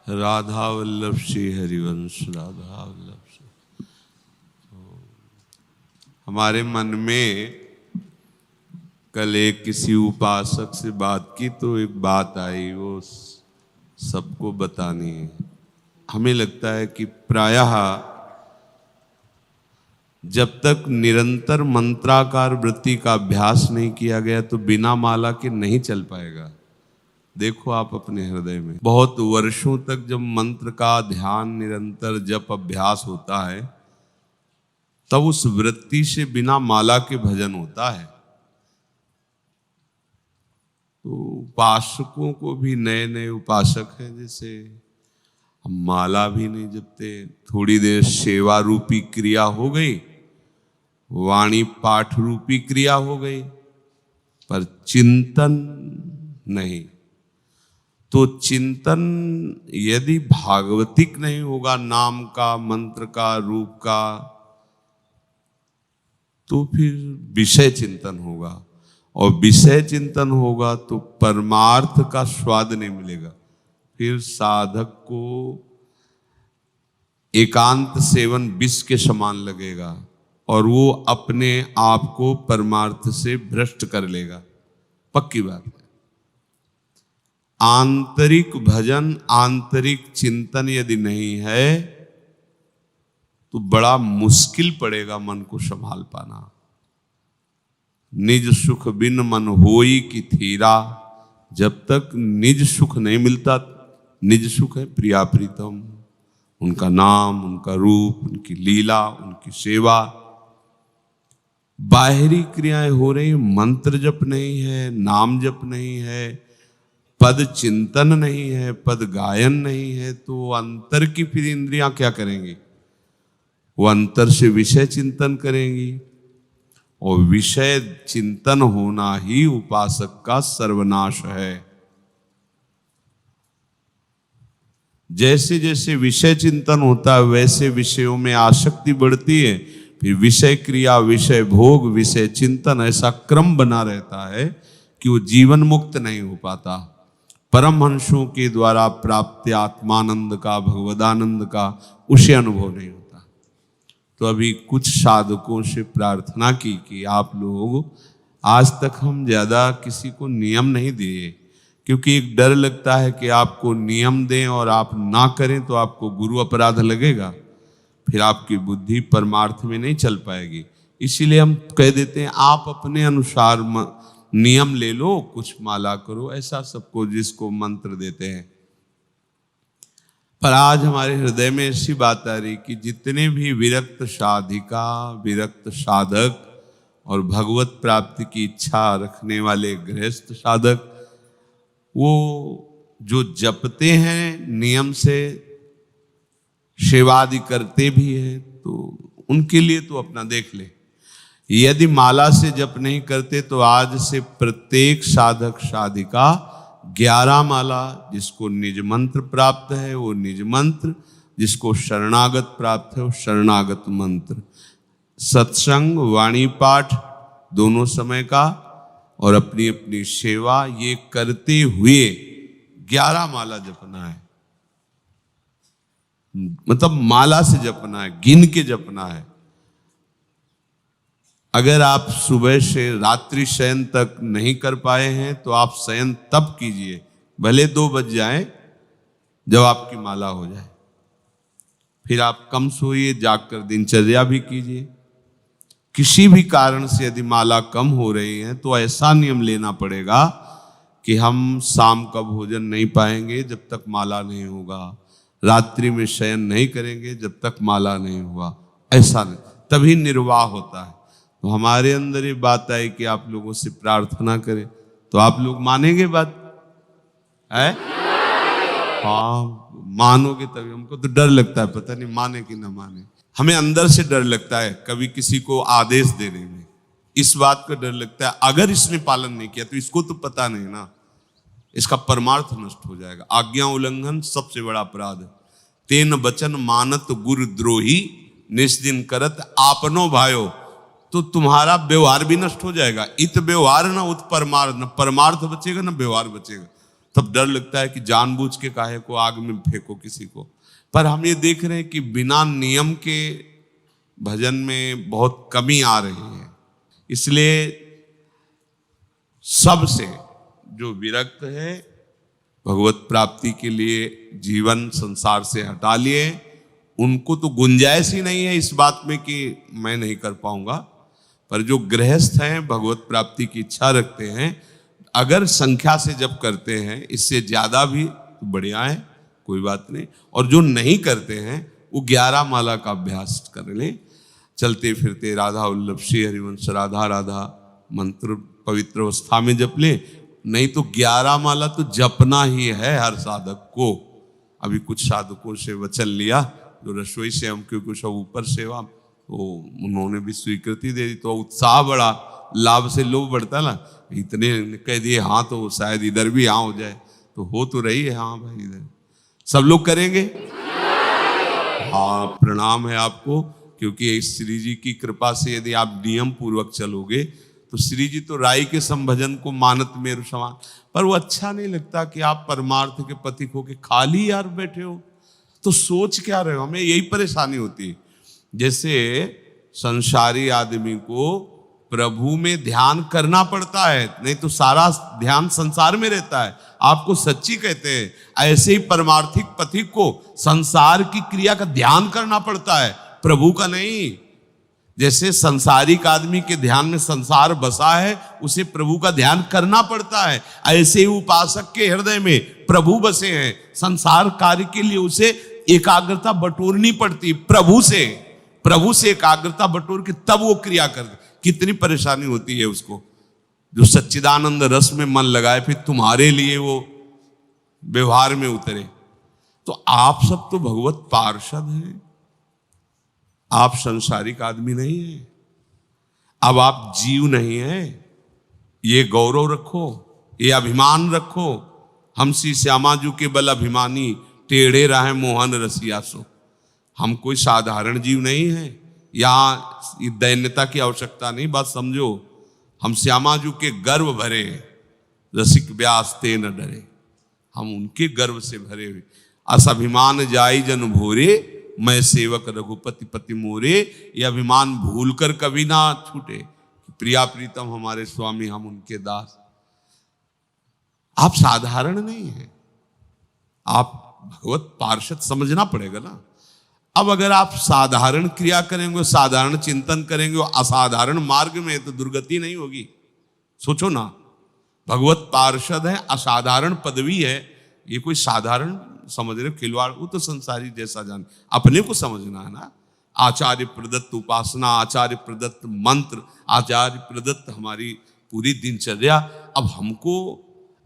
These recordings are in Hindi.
राधा वल्लभ श्री हरिवंश राधा वल्लभ श्री। तो हमारे मन में कल एक किसी उपासक से बात की तो एक बात आई, वो सबको बतानी है। हमें लगता है कि प्रायः जब तक निरंतर मंत्राकार वृत्ति का अभ्यास नहीं किया गया तो बिना माला के नहीं चल पाएगा। देखो आप अपने हृदय में बहुत वर्षों तक जब मंत्र का ध्यान निरंतर जप अभ्यास होता है तब उस वृत्ति से बिना माला के भजन होता है। तो उपासकों को भी नए नए उपासक हैं, जैसे हम माला भी नहीं जपते, थोड़ी देर सेवा रूपी क्रिया हो गई, वाणी पाठ रूपी क्रिया हो गई, पर चिंतन नहीं। तो चिंतन यदि भागवतिक नहीं होगा, नाम का, मंत्र का, रूप का, तो फिर विषय चिंतन होगा, और विषय चिंतन होगा तो परमार्थ का स्वाद नहीं मिलेगा। फिर साधक को एकांत सेवन विष के समान लगेगा और वो अपने आप को परमार्थ से भ्रष्ट कर लेगा। पक्की बात है। आंतरिक भजन, आंतरिक चिंतन यदि नहीं है तो बड़ा मुश्किल पड़ेगा मन को संभाल पाना। निज सुख बिन मन होई की थीरा। जब तक निज सुख नहीं मिलता, निज सुख है प्रिया प्रीतम, उनका नाम, उनका रूप, उनकी लीला, उनकी सेवा। बाहरी क्रियाएं हो रही, मंत्र जप नहीं है, नाम जप नहीं है, पद चिंतन नहीं है, पद गायन नहीं है, तो अंतर की फिर इंद्रियां क्या करेंगी? वो अंतर से विषय चिंतन करेंगी, और विषय चिंतन होना ही उपासक का सर्वनाश है। जैसे जैसे विषय चिंतन होता है वैसे विषयों में आसक्ति बढ़ती है, फिर विषय क्रिया, विषय भोग, विषय चिंतन, ऐसा क्रम बना रहता है कि वो जीवन मुक्त नहीं हो पाता। परमहंसों के द्वारा प्राप्त आत्मानंद का, भगवदानंद का उसे अनुभव नहीं होता। तो अभी कुछ साधकों से प्रार्थना की कि आप लोग, आज तक हम ज़्यादा किसी को नियम नहीं दिए, क्योंकि एक डर लगता है कि आपको नियम दें और आप ना करें तो आपको गुरु अपराध लगेगा, फिर आपकी बुद्धि परमार्थ में नहीं चल पाएगी। इसीलिए हम कह देते हैं आप अपने अनुसार नियम ले लो, कुछ माला करो, ऐसा सबको जिसको मंत्र देते हैं। पर आज हमारे हृदय में ऐसी बात आ रही कि जितने भी विरक्त साधिका, विरक्त साधक और भगवत प्राप्ति की इच्छा रखने वाले गृहस्थ साधक, वो जो जपते हैं नियम से, सेवादि करते भी हैं, तो उनके लिए तो अपना देख ले। यदि माला से जप नहीं करते तो आज से प्रत्येक साधक साधिका 11 माला, जिसको निज मंत्र प्राप्त है वो निज मंत्र, जिसको शरणागत प्राप्त है वो शरणागत मंत्र, सत्संग, वाणी पाठ दोनों समय का, और अपनी अपनी सेवा, ये करते हुए 11 माला जपना है। मतलब माला से जपना है, गिन के जपना है। अगर आप सुबह से रात्रि शयन तक नहीं कर पाए हैं तो आप शयन तब कीजिए, भले 2 बज जाए, जब आपकी माला हो जाए। फिर आप कम सोइए, जागकर दिनचर्या भी कीजिए। किसी भी कारण से यदि माला कम हो रही है तो ऐसा नियम लेना पड़ेगा कि हम शाम का भोजन नहीं पाएंगे जब तक माला नहीं होगा, रात्रि में शयन नहीं करेंगे जब तक माला नहीं हुआ, ऐसा नहीं, तभी निर्वाह होता है। तो हमारे अंदर ये बात आई कि आप लोगों से प्रार्थना करें, तो आप लोग मानेंगे बात है? हाँ, मानोगे तभी। हमको तो डर लगता है, पता नहीं माने कि ना माने। हमें अंदर से डर लगता है कभी किसी को आदेश देने में, इस बात का डर लगता है अगर इसने पालन नहीं किया तो इसको तो पता नहीं ना, इसका परमार्थ नष्ट हो जाएगा। आज्ञा उल्लंघन सबसे बड़ा अपराध है। तेन बचन मानत गुरु द्रोही, निस्दिन करत आपनो भायो। तो तुम्हारा व्यवहार भी नष्ट हो जाएगा। इत व्यवहार न उत परमार्थ, न परमार्थ बचेगा न व्यवहार बचेगा। तब डर लगता है कि जानबूझ के काहे को आग में फेंको किसी को। पर हम ये देख रहे हैं कि बिना नियम के भजन में बहुत कमी आ रही है। इसलिए सबसे जो विरक्त है, भगवत प्राप्ति के लिए जीवन संसार से हटा लिए, उनको तो गुंजाइश ही नहीं है इस बात में कि मैं नहीं कर पाऊंगा। पर जो गृहस्थ हैं, भगवत प्राप्ति की इच्छा रखते हैं, अगर संख्या से जब करते हैं, इससे ज्यादा भी तो बढ़िया है, कोई बात नहीं। और जो नहीं करते हैं वो 11 माला का अभ्यास कर लें। चलते फिरते राधा वल्लभ श्री हरिवंश राधा राधा मंत्र पवित्र अवस्था में जप ले। नहीं तो 11 माला तो जपना ही है हर साधक को। अभी कुछ साधकों से वचन लिया, जो रसोई से हमको कुछ ऊपर सेवा, तो उन्होंने भी स्वीकृति दे दी, तो उत्साह बढ़ा, लाभ से लोभ बढ़ता ना। इतने कह दिए हाँ तो शायद इधर भी हाँ हो जाए, तो हो तो रही है हाँ भाई इधर। सब लोग करेंगे हाँ, प्रणाम है आपको, क्योंकि श्री जी की कृपा से यदि आप नियम पूर्वक चलोगे तो श्री जी तो राई के संभजन को मानत मेरु समान। पर वो अच्छा नहीं लगता कि आप परमार्थ के पथिक हो के खाली यार बैठे हो, तो सोच क्या रहे हो। हमें यही परेशानी होती है। जैसे संसारी आदमी को प्रभु में ध्यान करना पड़ता है, नहीं तो सारा ध्यान संसार में रहता है। आपको सच्ची कहते हैं, ऐसे ही परमार्थिक पथिक को संसार की क्रिया का ध्यान करना पड़ता है, प्रभु का नहीं। जैसे संसारिक आदमी के ध्यान में संसार बसा है, उसे प्रभु का ध्यान करना पड़ता है। ऐसे ही उपासक के हृदय में प्रभु बसे हैं, संसार कार्य के लिए उसे एकाग्रता बटोरनी पड़ती, प्रभु से एकाग्रता बटोर के तब वो क्रिया करते। कितनी परेशानी होती है उसको, जो सच्चिदानंद रस में मन लगाए फिर तुम्हारे लिए वो व्यवहार में उतरे। तो आप सब तो भगवत पार्षद हैं, आप संसारिक आदमी नहीं हैं। अब आप जीव नहीं हैं, ये गौरव रखो, ये अभिमान रखो। हम श्री श्यामाजू के बल अभिमानी, टेढ़े रहे मोहन रसिया सो। हम कोई साधारण जीव नहीं है, यहाँ दैन्यता की आवश्यकता नहीं। बात समझो, हम श्यामाजू के गर्व भरे, रसिक व्यास ते न डरे। हम उनके गर्व से भरे हुए, अस अभिमान जाई जन भोरे, मैं सेवक रघुपति पति मोरे। ये अभिमान भूलकर कभी ना छूटे, प्रिया प्रीतम हमारे स्वामी, हम उनके दास। आप साधारण नहीं हैं, आप भगवत पार्षद समझना पड़ेगा ना। अब अगर आप साधारण क्रिया करेंगे, साधारण चिंतन करेंगे, असाधारण मार्ग में, तो दुर्गति नहीं होगी। सोचो ना, भगवत पार्षद है, असाधारण पदवी है। ये कोई साधारण समझ रहे खिलवाड़, वो तो संसारी जैसा जान, अपने को समझना है ना। आचार्य प्रदत्त उपासना, आचार्य प्रदत्त मंत्र, आचार्य प्रदत्त हमारी पूरी दिनचर्या। अब हमको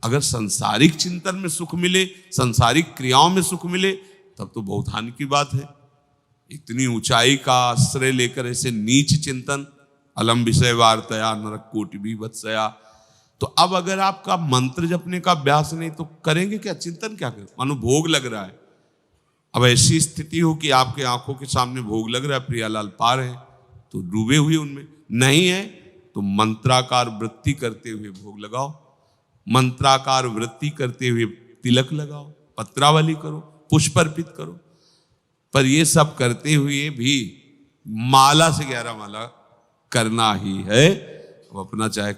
अगर संसारिक चिंतन में सुख मिले, संसारिक क्रियाओं में सुख मिले, तब तो बहुत हानि की बात है। इतनी ऊंचाई का आश्रय लेकर ऐसे नीच चिंतन, अलम विषय वार्तया नरक कोटि भी वत्सया। तो अब अगर आपका मंत्र जपने का अभ्यास नहीं, तो करेंगे क्या, चिंतन क्या करें। मानो भोग लग रहा है, अब ऐसी स्थिति हो कि आपके आंखों के सामने भोग लग रहा है, प्रियालाल पार है, तो डूबे हुए उनमें नहीं है, तो मंत्राकार वृत्ति करते हुए भोग लगाओ, मंत्राकार वृत्ति करते हुए तिलक लगाओ, पत्रावली करो, पुष्प अर्पित करो। पर ये सब करते हुए भी माला से 11 माला करना ही है। वो अपना चाहे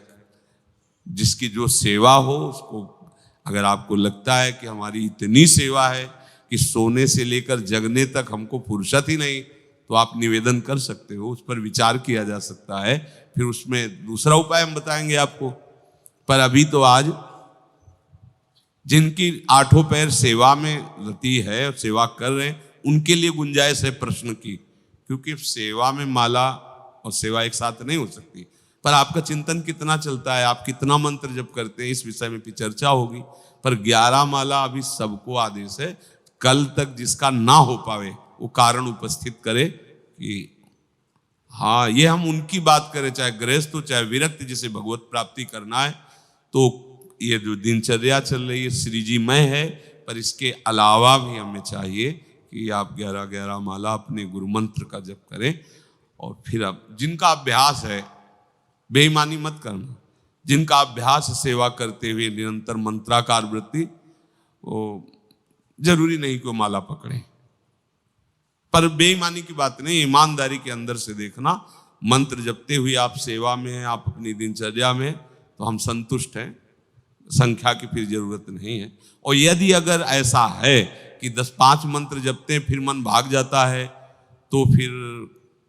जिसकी जो सेवा हो उसको, अगर आपको लगता है कि हमारी इतनी सेवा है कि सोने से लेकर जगने तक हमको फुर्सत ही नहीं, तो आप निवेदन कर सकते हो, उस पर विचार किया जा सकता है। फिर उसमें दूसरा उपाय हम बताएंगे आपको। पर अभी तो आज जिनकी 8 पैर सेवा में रति है और सेवा कर रहे हैं, उनके लिए गुंजाइश है प्रश्न की, क्योंकि सेवा में माला और सेवा एक साथ नहीं हो सकती। पर आपका चिंतन कितना चलता है, आप कितना मंत्र जप करते हैं, इस विषय में भी चर्चा होगी। पर 11 माला अभी सबको आदेश है। कल तक जिसका ना हो पावे वो कारण उपस्थित करे कि हाँ, ये हम उनकी बात करें, चाहे गृहस्थ हो चाहे विरक्त, जिसे भगवत प्राप्ति करना है। तो ये जो दिनचर्या चल रही है श्री जी मय है, पर इसके अलावा भी हमें चाहिए कि आप 11 माला अपने गुरु मंत्र का जप करें। और फिर अब जिनका अभ्यास है, बेईमानी मत करना, जिनका अभ्यास सेवा करते हुए निरंतर मंत्राकार वृत्ति, वो जरूरी नहीं कि वो माला पकड़े। पर बेईमानी की बात नहीं, ईमानदारी के अंदर से देखना, मंत्र जपते हुए आप सेवा में हैं, आप अपनी दिनचर्या में, तो हम संतुष्ट हैं, संख्या की फिर जरूरत नहीं है। और यदि अगर ऐसा है कि 10-5 मंत्र जपते हैं फिर मन भाग जाता है, तो फिर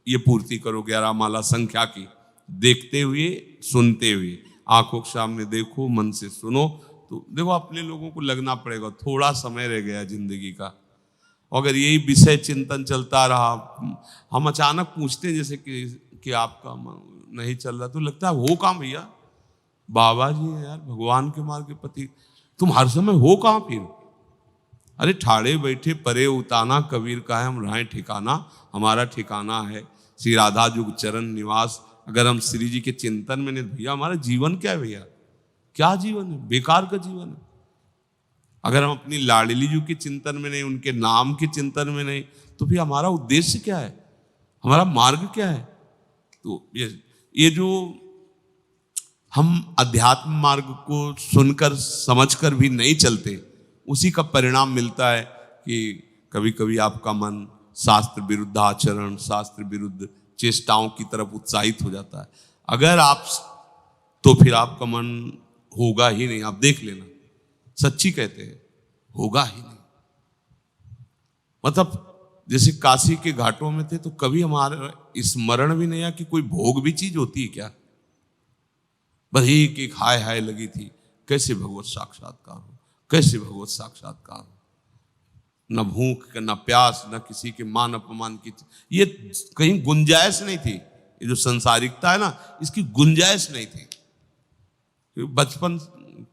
ये पूर्ति करो 11 माला संख्या की, देखते हुए सुनते हुए, आंखों के सामने देखो, मन से सुनो। तो देखो अपने लोगों को लगना पड़ेगा, थोड़ा समय रह गया जिंदगी का। अगर यही विषय चिंतन चलता रहा, हम अचानक पूछते हैं जैसे कि आपका नहीं चल रहा, तो लगता है हो कहाँ भैया, बाबा जी है यार, भगवान के मार्ग के पति, तुम हर समय हो कहाँ फिर? अरे ठाड़े बैठे परे उताना, कबीर का है हम रहें ठिकाना, हमारा ठिकाना है श्री राधा जुग चरण निवास। अगर हम श्री जी के चिंतन में नहीं, भैया हमारा जीवन क्या है? भैया क्या जीवन है? बेकार का जीवन है। अगर हम अपनी लाडली जी के चिंतन में नहीं, उनके नाम के चिंतन में नहीं, तो फिर हमारा उद्देश्य क्या है, हमारा मार्ग क्या है? तो ये जो हम अध्यात्म मार्ग को सुनकर समझकर भी नहीं चलते, उसी का परिणाम मिलता है कि कभी कभी आपका मन शास्त्र विरुद्ध आचरण, शास्त्र विरुद्ध चेष्टाओं की तरफ उत्साहित हो जाता है। अगर आप, तो फिर आपका मन होगा ही नहीं, आप देख लेना, सच्ची कहते हैं, होगा ही नहीं। मतलब जैसे काशी के घाटों में थे, तो कभी हमारा स्मरण भी नहीं आया कि कोई भोग भी चीज होती है क्या। बस एक हाय हाय लगी थी, कैसे भगवत साक्षात्कार हो, कैसे भगवत साक्षात्कार हो। न भूख न प्यास, न किसी के मान अपमान की, ये कहीं गुंजाइश नहीं थी। ये जो संसारिकता है ना, इसकी गुंजाइश नहीं थी। बचपन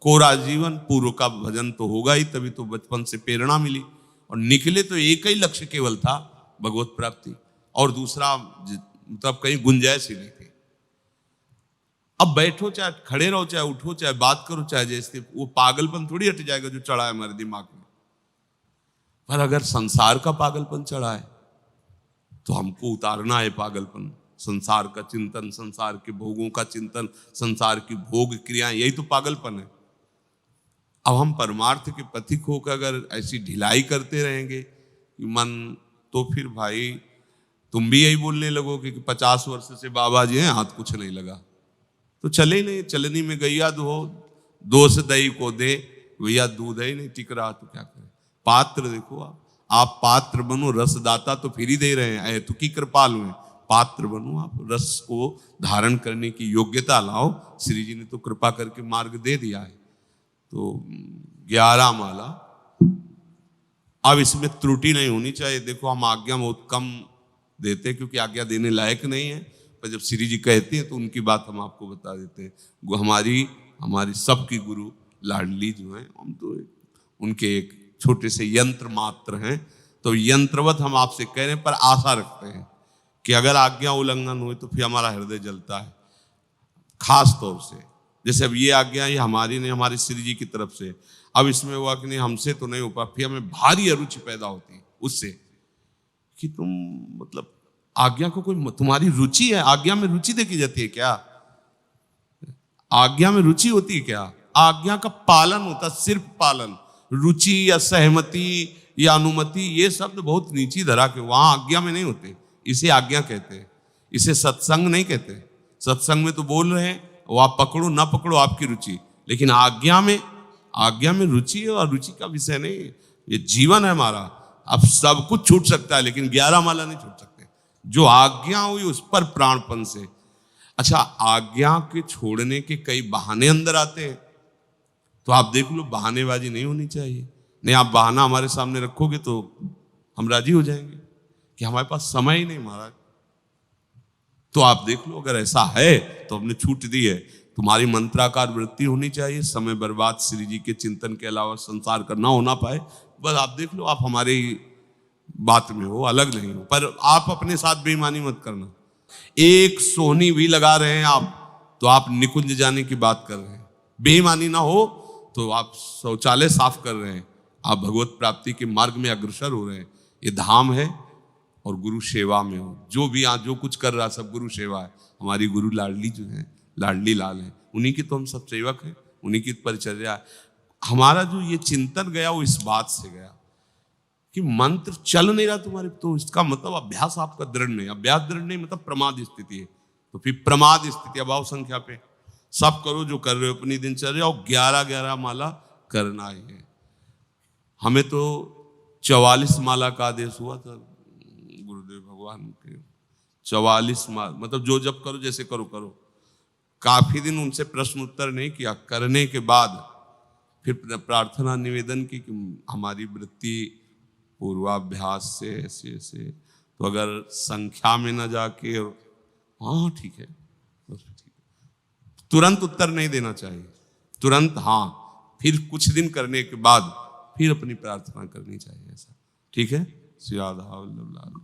कोरा जीवन, पूर्व का भजन तो होगा ही, तभी तो बचपन से प्रेरणा मिली, और निकले तो एक ही लक्ष्य केवल था, भगवत प्राप्ति, और दूसरा मतलब कहीं गुंजाइश ही नहीं थी। अब बैठो चाहे खड़े रहो, चाहे उठो, चाहे बात करो, चाहे जैसे, वो पागलपन थोड़ी हट जाएगा जो चढ़ा है हमारे दिमाग में। पर अगर संसार का पागलपन चढ़ा है, तो हमको उतारना है पागलपन, संसार का चिंतन, संसार के भोगों का चिंतन, संसार की भोग क्रियाएं, यही तो पागलपन है। अब हम परमार्थ के पथिक होकर अगर ऐसी ढिलाई करते रहेंगे मन, तो फिर भाई तुम भी यही बोलने लगोगे कि 50 वर्ष से बाबा जी हैं, हाथ कुछ नहीं लगा, तो चले नहीं। चलनी में गैया दो, दोष दही को दे, भैया दूध ही नहीं टिक रहा, तो क्या करें। पात्र देखो, आप पात्र बनो, रसदाता तो फिर ही दे रहे हैं, तो की कृपालु हैं, पात्र बनो, आप रस को धारण करने की योग्यता लाओ। श्री जी ने तो कृपा करके मार्ग दे दिया है। तो 11 माला, अब इसमें त्रुटि नहीं होनी चाहिए। देखो हम आज्ञा बहुत कम देते हैं, क्योंकि आज्ञा देने लायक नहीं है, पर जब श्री जी कहते हैं तो उनकी बात हम आपको बता देते हैं। हमारी सबकी गुरु लाडली जो हैं, हम तो उनके एक छोटे से यंत्र मात्र हैं। तो यंत्रवत हम आपसे कह रहे हैं, पर आशा रखते हैं कि अगर आज्ञा उल्लंघन हुए तो फिर हमारा हृदय जलता है। खास तौर से जैसे अब ये आज्ञा ये हमारी नहीं, हमारे श्री जी की तरफ से, अब इसमें हुआ कि नहीं हमसे तो नहीं हो पा, फिर हमें भारी अरुचि पैदा होती है उससे कि तुम मतलब आज्ञा को कोई, तुम्हारी रुचि है, आज्ञा में रुचि देखी जाती है क्या? आज्ञा में रुचि होती है क्या? आज्ञा का पालन होता, सिर्फ पालन। रुचि या सहमति या अनुमति, ये शब्द बहुत नीची धरा के, वहां आज्ञा में नहीं होते। इसे आज्ञा कहते हैं, इसे सत्संग नहीं कहते। सत्संग में तो बोल रहे हैं, वो आप पकड़ो ना पकड़ो आपकी रुचि, लेकिन आज्ञा में रुचि है, और रुचि का विषय नहीं है। ये जीवन है हमारा। अब सब कुछ छूट सकता है, लेकिन 11 माला नहीं छूट सकते। जो आज्ञा हुई उस पर प्राणपन से। अच्छा, आज्ञा के छोड़ने के कई बहाने अंदर आते हैं, तो आप देख लो, बहानेबाजी नहीं होनी चाहिए। नहीं, आप बहाना हमारे सामने रखोगे तो हम राजी हो जाएंगे कि हमारे पास समय ही नहीं महाराज। तो आप देख लो, अगर ऐसा है तो हमने छूट दी है। तुम्हारी मंत्राकार वृत्ति होनी चाहिए, समय बर्बाद श्री जी के चिंतन के अलावा संसार का ना होना पाए। बस आप देख लो, आप हमारी बात में हो, अलग नहीं हो, पर आप अपने साथ बेईमानी मत करना। एक सोहनी भी लगा रहे हैं आप, तो आप निकुंज जाने की बात कर रहे हैं। बेईमानी ना हो तो आप शौचालय साफ कर रहे हैं, आप भगवत प्राप्ति के मार्ग में अग्रसर हो रहे हैं। ये धाम है और गुरु सेवा में हो। जो भी आज जो कुछ कर रहा सब गुरु सेवा है। हमारी गुरु लाडली जो है, लाडली लाल है, उन्हीं की तो हम सब सेवक हैं, उन्हीं की परिचर्या है। हमारा जो ये चिंतन गया वो इस बात से गया कि मंत्र चल नहीं रहा तुम्हारे, तो इसका मतलब अभ्यास आपका दृढ़ नहीं, अभ्यास दृढ़ नहीं मतलब प्रमाद स्थिति है। तो फिर प्रमाद स्थिति अभाव संख्या पे सब करो जो कर रहे हो अपनी दिनचर्या, और 11-11 माला करना ही है। हमें तो 44 माला का आदेश हुआ था गुरुदेव भगवान के। 44 माला मतलब जो जब करो जैसे करो करो। काफी दिन उनसे प्रश्न उत्तर नहीं किया, करने के बाद फिर प्रार्थना निवेदन की कि हमारी वृत्ति पूर्वाभ्यास से ऐसे ऐसे, तो अगर संख्या में ना जाके हाँ ठीक है बस ठीक है, तुरंत उत्तर नहीं देना चाहिए, तुरंत हाँ, फिर कुछ दिन करने के बाद फिर अपनी प्रार्थना करनी चाहिए। ऐसा ठीक है। श्री राधा वल्लभ लाल।